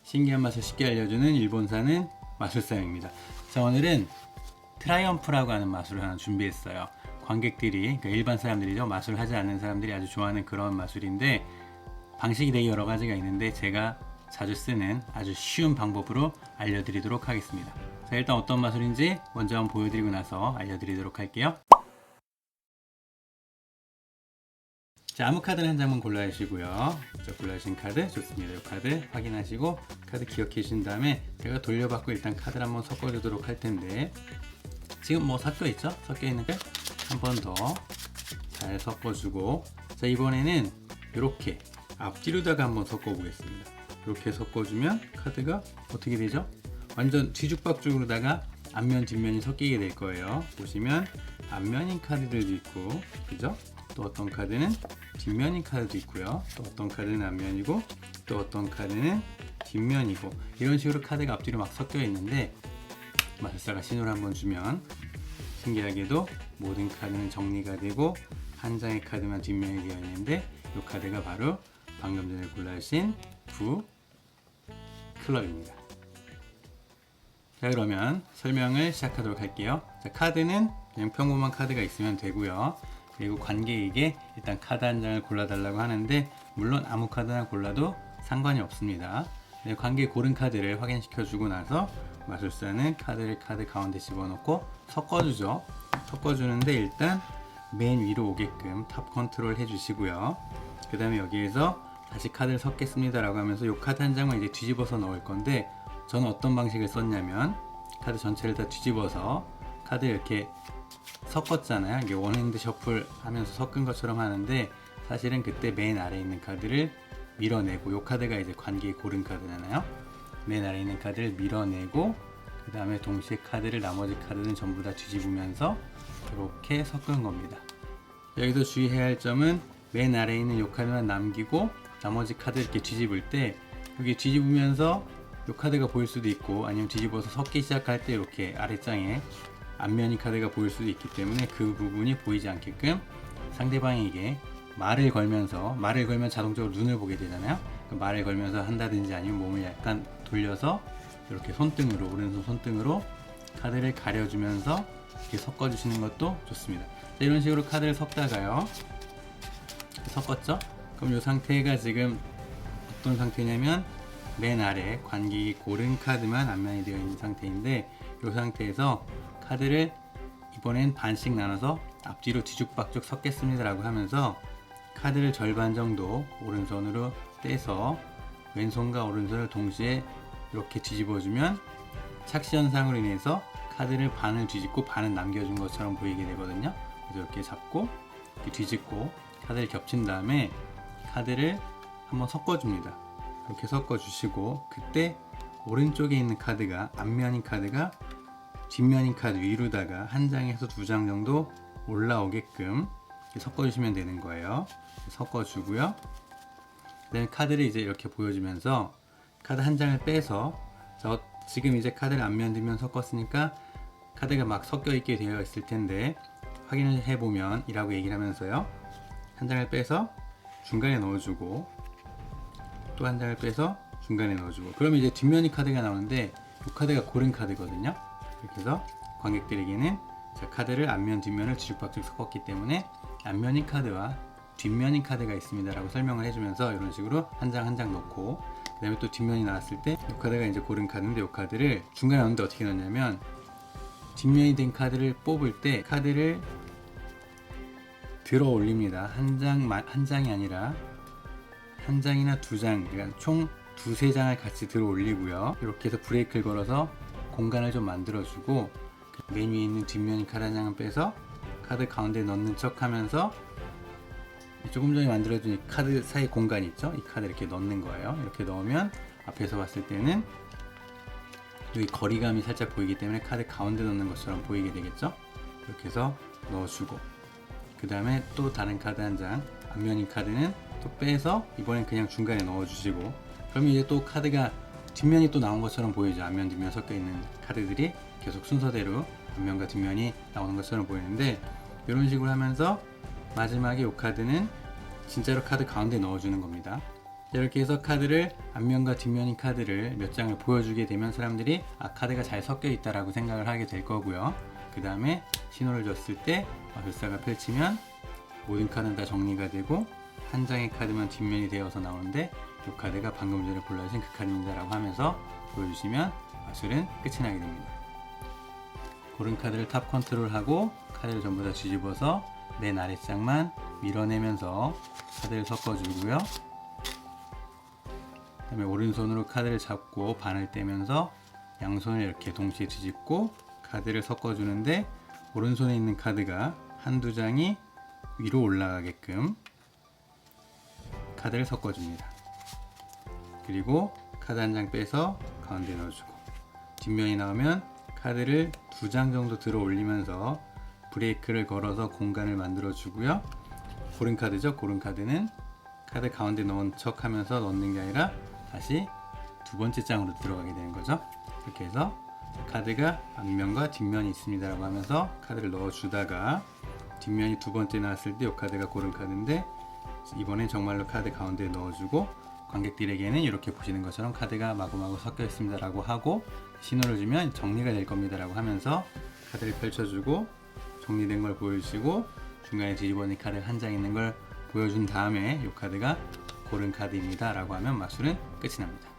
신기한 맛을 쉽게 알려주는 일본사는 마술사입니다. 자, 오늘은 트라이엄프라고 하는 마술을 하나 준비했어요. 관객들이, 그러니까 일반 사람들이죠. 마술 하지 않는 사람들이 아주 좋아하는 그런 마술인데, 방식이 되게 여러 가지가 있는데 제가 자주 쓰는 아주 쉬운 방법으로 알려드리도록 하겠습니다. 자, 일단 어떤 마술인지 먼저 한번 보여드리고 나서 알려드리도록 할게요. 자, 아무 카드를 한 장만 골라주시고요. 자, 골라주신 카드 좋습니다. 이 카드 확인하시고 카드 기억해 주신 다음에 제가 돌려받고 일단 카드를 한번 섞어주도록 할 텐데, 지금 뭐 섞여 있죠? 섞여 있는 걸 한 번 더 잘 섞어주고, 자, 이번에는 이렇게 앞뒤로다가 한번 섞어 보겠습니다. 이렇게 섞어주면 카드가 어떻게 되죠? 완전 뒤죽박죽으로다가 앞면 뒷면이 섞이게 될 거예요. 보시면 앞면인 카드들도 있고, 그죠? 또 어떤 카드는 뒷면인 카드도 있고요. 또 어떤 카드는 앞면이고, 또 어떤 카드는 뒷면이고, 이런 식으로 카드가 앞뒤로 막 섞여 있는데, 마술사가 신호를 한번 주면 신기하게도 모든 카드는 정리가 되고 한 장의 카드만 뒷면이 되어 있는데, 이 카드가 바로 방금 전에 골라주신 부 클럽입니다. 자, 그러면 설명을 시작하도록 할게요. 자, 카드는 그냥 평범한 카드가 있으면 되고요. 그리고 관객에게 일단 카드 한 장을 골라달라고 하는데, 물론 아무 카드나 골라도 상관이 없습니다. 네, 관객 고른 카드를 확인시켜주고 나서 마술사는 카드를 카드 가운데 집어넣고 섞어주죠. 섞어주는데 일단 맨 위로 오게끔 탑 컨트롤 해주시고요. 그 다음에 여기에서 다시 카드를 섞겠습니다 라고 하면서 이 카드 한 장만 이제 뒤집어서 넣을 건데, 저는 어떤 방식을 썼냐면 카드 전체를 다 뒤집어서 카드 이렇게 섞었잖아요. 이게 원핸드 셔플 하면서 섞은 것처럼 하는데, 사실은 그때 맨 아래에 있는 카드를 밀어내고, 이 카드가 이제 관객이 고른 카드잖아요. 맨 아래에 있는 카드를 밀어내고, 그 다음에 동시에 카드를, 나머지 카드는 전부 다 뒤집으면서 이렇게 섞은 겁니다. 여기서 주의해야 할 점은 맨 아래에 있는 이 카드만 남기고 나머지 카드 이렇게 뒤집을 때, 여기 뒤집으면서 이 카드가 보일 수도 있고, 아니면 뒤집어서 섞기 시작할 때 이렇게 아랫장에 앞면이 카드가 보일 수도 있기 때문에 그 부분이 보이지 않게끔 상대방에게 말을 걸면 자동적으로 눈을 보게 되잖아요. 그 말을 걸면서 한다든지 아니면 몸을 약간 돌려서 이렇게 손등으로, 오른손 손등으로 카드를 가려주면서 이렇게 섞어주시는 것도 좋습니다. 자, 이런 식으로 카드를 섞다가요, 섞었죠? 그럼 이 상태가 지금 어떤 상태냐면 맨 아래 관객이 고른 카드만 앞면이 되어 있는 상태인데, 이 상태에서 카드를 이번엔 반씩 나눠서 앞뒤로 뒤죽박죽 섞겠습니다 라고 하면서 카드를 절반 정도 오른손으로 떼서 왼손과 오른손을 동시에 이렇게 뒤집어주면 착시 현상으로 인해서 카드를 반을 뒤집고 반은 남겨준 것처럼 보이게 되거든요. 그래서 이렇게 잡고 이렇게 뒤집고 카드를 겹친 다음에 카드를 한번 섞어줍니다. 이렇게 섞어주시고, 그때 오른쪽에 있는 카드가, 앞면인 카드가 뒷면인 카드 위로다가 한 장에서 두 장 정도 올라오게끔 이렇게 섞어주시면 되는 거예요. 섞어주고요. 그 다음에 카드를 이제 이렇게 보여주면서 카드 한 장을 빼서, 지금 이제 카드를 앞면 뒷면 섞었으니까 카드가 막 섞여 있게 되어 있을 텐데, 확인을 해보면 이라고 얘기를 하면서요, 한 장을 빼서 중간에 넣어주고 또 한 장을 빼서 중간에 넣어주고, 그러면 이제 뒷면이 카드가 나오는데 이 카드가 고른 카드거든요. 이렇게 해서 관객들에게는 자, 카드를 앞면 뒷면을 뒤죽박죽 섞었기 때문에 앞면인 카드와 뒷면인 카드가 있습니다 라고 설명을 해주면서 이런 식으로 한 장 한 장 넣고, 그 다음에 또 뒷면이 나왔을 때 이 카드가 이제 고른 카드인데, 이 카드를 중간에 넣는데 어떻게 넣냐면, 뒷면이 된 카드를 뽑을 때 카드를 들어 올립니다. 한 장이 아니라 한 장이나 두 장, 그러니까 총 두세 장을 같이 들어 올리고요. 이렇게 해서 브레이크를 걸어서 공간을 좀 만들어주고, 맨 위에 있는 뒷면인 카드 한 장을 빼서 카드 가운데 넣는 척 하면서 조금 전에 만들어준 이 카드 사이 공간 있죠? 이 카드 이렇게 넣는 거예요. 이렇게 넣으면 앞에서 봤을 때는 여기 거리감이 살짝 보이기 때문에 카드 가운데 넣는 것처럼 보이게 되겠죠? 이렇게 해서 넣어주고, 그 다음에 또 다른 카드 한 장, 앞면인 카드는 또 빼서 이번엔 그냥 중간에 넣어주시고, 그러면 이제 또 카드가 뒷면이 또 나온 것처럼 보이죠? 앞면 뒷면 섞여 있는 카드들이 계속 순서대로 앞면과 뒷면이 나오는 것처럼 보이는데, 이런 식으로 하면서 마지막에 이 카드는 진짜로 카드 가운데 넣어주는 겁니다. 이렇게 해서 카드를 앞면과 뒷면인 카드를 몇 장을 보여주게 되면 사람들이 카드가 잘 섞여 있다라고 생각을 하게 될 거고요. 그 다음에 신호를 줬을 때 마술사가 펼치면 모든 카드는 다 정리가 되고 한 장의 카드만 뒷면이 되어서 나오는데 이 카드가 방금 전에 골라주신 그 카드입니다 라고 하면서 보여주시면 마술은 끝이 나게 됩니다. 고른 카드를 탑 컨트롤하고 카드를 전부 다 뒤집어서 맨 아랫장만 밀어내면서 카드를 섞어주고요. 그 다음에 오른손으로 카드를 잡고 반을 떼면서 양손을 이렇게 동시에 뒤집고 카드를 섞어주는데 오른손에 있는 카드가 한두 장이 위로 올라가게끔 카드를 섞어줍니다. 그리고 카드 한 장 빼서 가운데 넣어주고 뒷면이 나오면 카드를 두 장 정도 들어 올리면서 브레이크를 걸어서 공간을 만들어 주고요. 고른 카드죠. 고른 카드는 카드 가운데 넣은 척 하면서 넣는 게 아니라 다시 두 번째 장으로 들어가게 되는 거죠. 이렇게 해서 카드가 앞면과 뒷면이 있습니다 라고 하면서 카드를 넣어 주다가 뒷면이 두 번째 나왔을 때 이 카드가 고른 카드인데 이번엔 정말로 카드 가운데에 넣어주고 관객들에게는 이렇게 보시는 것처럼 카드가 마구마구 섞여 있습니다 라고 하고 신호를 주면 정리가 될 겁니다 라고 하면서 카드를 펼쳐주고 정리된 걸 보여주시고 중간에 뒤집어진 카드 한 장 있는 걸 보여준 다음에 이 카드가 고른 카드입니다 라고 하면 마술은 끝이 납니다.